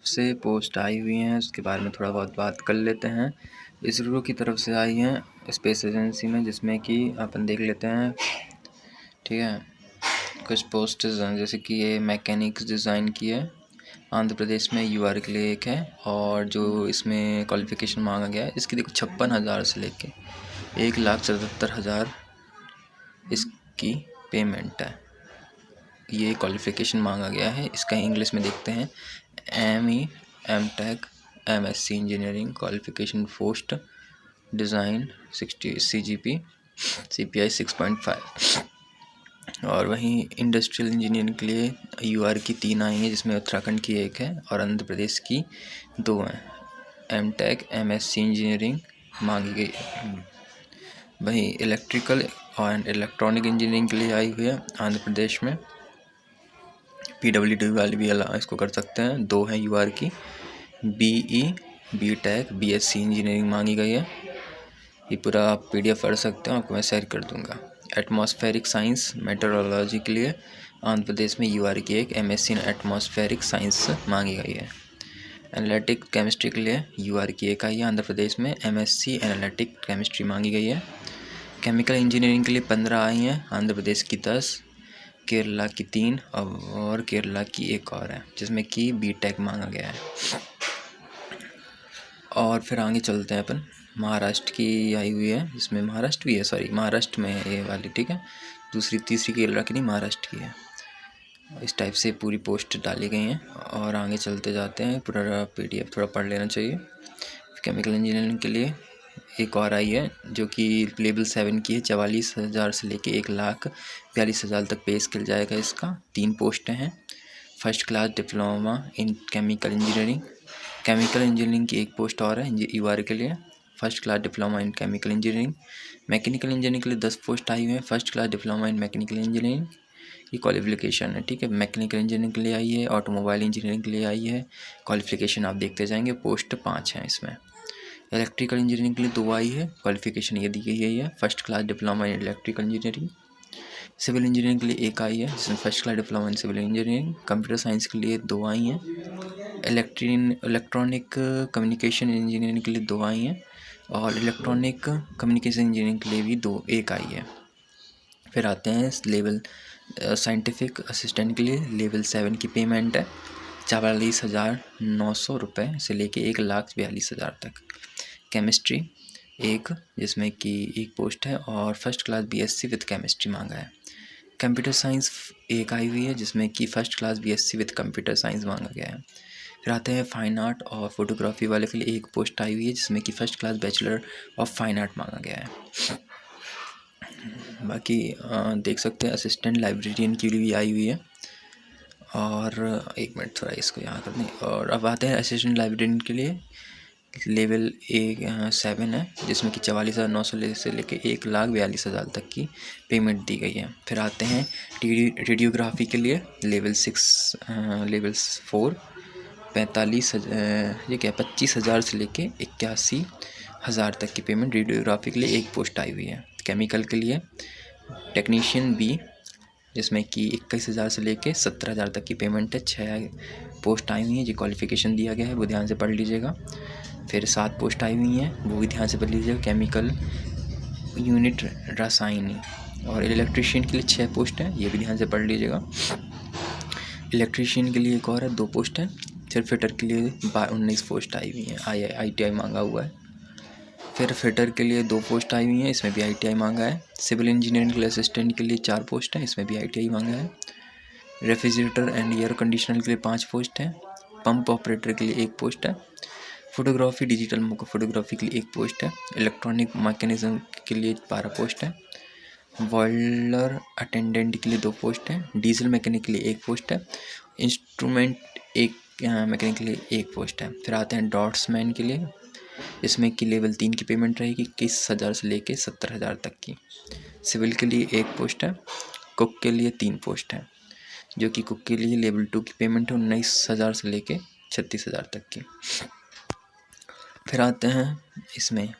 से पोस्ट आई हुई हैं, उसके बारे में थोड़ा बहुत बात कर लेते हैं। इसरो की तरफ से आई हैं स्पेस एजेंसी में, जिसमें कि अपन देख लेते हैं। ठीक है, कुछ पोस्ट हैं, जैसे कि ये मैकेनिक्स डिज़ाइन की है, आंध्र प्रदेश में यूआर के लिए एक है। और जो इसमें क्वालिफ़िकेशन मांगा गया है, इसकी देखो 56,000 से लेके 1,77,000 इसकी पेमेंट है। ये क्वालिफ़िकेशन मांगा गया है। इसका इंग्लिश में देखते हैं, ME M.Tech MSc engineering qualification post design 60 CGP CPI 6.5। और वहीं इंडस्ट्रियल इंजीनियरिंग के लिए UR की 3 आई हैं, जिसमें उत्तराखंड की एक है और आंध्र प्रदेश की 2 हैं। M.Tech MSc इंजीनियरिंग मांगी गई है। वहीं इलेक्ट्रिकल और इलेक्ट्रॉनिक इंजीनियरिंग के लिए आई हुई है आंध्र प्रदेश में। PWD वाले भी इसको कर सकते हैं, 2 हैं UR की। BE B.Tech BSc इंजीनियरिंग मांगी गई है। ये पूरा आप PDF पढ़ सकते हो, आपको मैं शेयर कर दूंगा। एटमॉस्फेरिक साइंस मेट्रोलॉजी के लिए आंध्र प्रदेश में UR की एक MSc इन एटमॉस्फेरिक साइंस मांगी गई है। एनालिटिक केमिस्ट्री के लिए UR की एक आई है आंध्र प्रदेश में, MSc एनालिटिक केमिस्ट्री मांगी गई है। केमिकल इंजीनियरिंग के लिए 15 आई हैं, आंध्र प्रदेश की 10, केरला की 3 और केरला की एक और है, जिसमें कि B.Tech मांगा गया है। और फिर आगे चलते हैं अपन, महाराष्ट्र की आई हुई है, जिसमें महाराष्ट्र भी है, सॉरी महाराष्ट्र में है ये वाली। ठीक है, दूसरी तीसरी केरला की नहीं, महाराष्ट्र की है। इस टाइप से पूरी पोस्ट डाली गई हैं। और आगे चलते जाते हैं, पूरा PDF थोड़ा पढ़ लेना चाहिए। केमिकल इंजीनियरिंग के लिए एक और आई है, जो कि लेवल 7 की है, 44,000 से लेके 1,42,000 तक पे स्केल जाएगा इसका। 3 पोस्टें हैं। फर्स्ट क्लास डिप्लोमा इन केमिकल इंजीनियरिंग, केमिकल इंजीनियरिंग की एक पोस्ट और है UR के लिए, फर्स्ट क्लास डिप्लोमा इन केमिकल इंजीनियरिंग। मैकेनिकल इंजीनियरिंग के लिए 10 पोस्ट आई हुई हैं, फर्स्ट क्लास डिप्लोमा इन मैकेनिकल इंजीनियरिंग की क्वालिफिकेशन है। ठीक है, मैकेनिकल इंजीनियरिंग के लिए आई है, ऑटोमोबाइल इंजीनियरिंग के लिए आई है। क्वालिफिकेशन आप देखते जाएंगे, पोस्ट 5 हैं इसमें। इलेक्ट्रिकल इंजीनियरिंग के लिए 2 आई है, क्वालिफिकेशन ये दी गई है, first class diploma in electrical engineering. Civil engineering के लिए 1 आई है, जिसमें first class diploma in civil engineering. Computer science के लिए 2 आई हैं। इलेक्ट्रॉनिक कम्युनिकेशन इंजीनियरिंग के लिए 2 आई हैं, और इलेक्ट्रॉनिक कम्युनिकेशन इंजीनियरिंग के लिए भी 1 आई है। फिर आते हैं लेवल साइंटिफिक असिस्टेंट के लिए, लेवल 7 की पेमेंट है 44,900 रुपये से लेके 1,42,000 तक। केमिस्ट्री 1, जिसमें कि 1 पोस्ट है, और first class BSc with chemistry मांगा है। कंप्यूटर साइंस 1 आई हुई है, जिसमें कि first class BSc with computer science मांगा गया है। फिर आते हैं फाइन आर्ट और फोटोग्राफी वाले के लिए 1 पोस्ट आई हुई है, जिसमें कि first class bachelor of fine art मांगा गया है। बाकी देख सकते हैं असिस्टेंट लाइब्रेरियन की भी आई हुई है। और एक मिनट थोड़ा इसको यहाँ कर दें। और अब आते हैं असिस्टेंट लाइब्रेरियन के लिए, लेवल 7 है, जिसमें कि 44,900 से लेके 1,42,000 तक की पेमेंट दी गई है। फिर आते हैं रेडियोग्राफी के लिए, लेवल 4 25,000 से लेके 81,000 तक की पेमेंट रेडियोग्राफी के लिए 1 पोस्ट आई हुई है। केमिकल के लिए टेक्नीशियन B, जिसमें कि 21,000 से लेके 17,000 तक की पेमेंट है। 6 पोस्ट आई हुई हैं, जो क्वालिफिकेशन दिया गया है वो ध्यान से पढ़ लीजिएगा। फिर 7 पोस्ट आई हुई हैं, वो भी ध्यान से पढ़ लीजिएगा, केमिकल यूनिट रसायनी। और इलेक्ट्रीशियन के लिए 6 पोस्ट हैं, ये भी ध्यान से पढ़ लीजिएगा। इलेक्ट्रीशियन के लिए एक और है, 2 पोस्ट हैं। फिर फिटर के लिए 19 पोस्ट आई हुई हैं, ITI मांगा हुआ है। फिर फिटर के लिए 2 पोस्ट आई हुई हैं, इसमें भी ITI मांगा है। सिविल इंजीनियरिंग के लिए असिस्टेंट के लिए 4 पोस्ट हैं, इसमें भी ITI मांगा है। रेफ्रिजरेटर एंड एयर कंडीशनर के लिए 5 पोस्ट हैं। पंप ऑपरेटर के लिए 1 पोस्ट है। फोटोग्राफी डिजिटल फोटोग्राफी के लिए 1 पोस्ट है। इलेक्ट्रॉनिक मैकेनिज्म के लिए 12 पोस्ट है। बॉयलर अटेंडेंट के लिए 2 पोस्ट हैं। डीजल मैकेनिक के लिए 1 पोस्ट है। इंस्ट्रूमेंट मैकेनिक के लिए 1 पोस्ट है। फिर आते हैं डॉट्समैन के लिए, इसमें कि लेवल 3 की पेमेंट रहेगी 21,000 से लेके 70,000 तक की। सिविल के लिए 1 पोस्ट है। कुक के लिए 3 पोस्ट हैं, जो कि कुक के लिए लेवल 2 की पेमेंट है 19,000 से लेके 36,000 तक की। फिर आते हैं इसमें